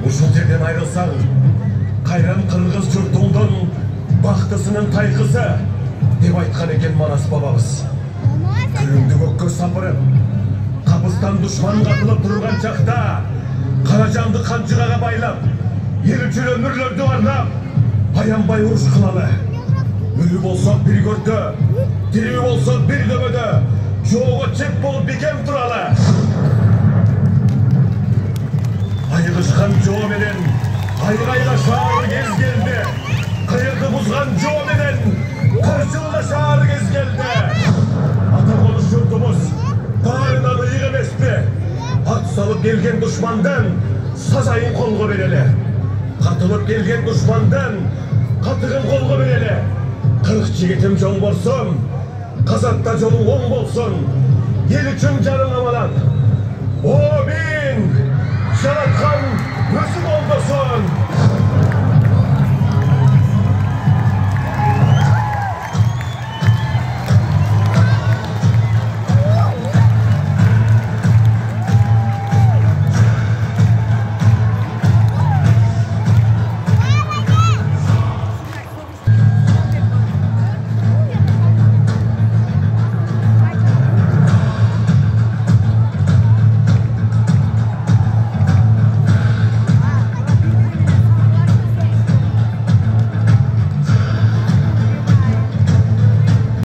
Ушул жерден айрылсаң, кайран кыргыз журтуңдун бактысынын тайкысы деп айткан экен Манас бабабыз. Күлүңдү көккө сапырып, капыстан душман катылып турган чакта Каражанды канчыгага байлап, ел үчүн өмүрлөрдү барлап, аянбай уруш кылалы. Өлү болсок бир көрдө, тирүү болсок бир дөбөдө, жоого чеп болуп бекем туралы. Айгышкан жоо менен айгайлашаар кез келди. Кыйырды бузган жоо менен кырсылдашаар кез келди. Ата конуш журтубуз баарынан ыйык эмеспи? Ат салып келген душмандан сазайын колго берели. Катылып келген душмандан катыгын колго берели. Кырк жигитим жоң болсун, казакта жолуң оң болсун. Ел үчүн жарың аманат. О мен жараткан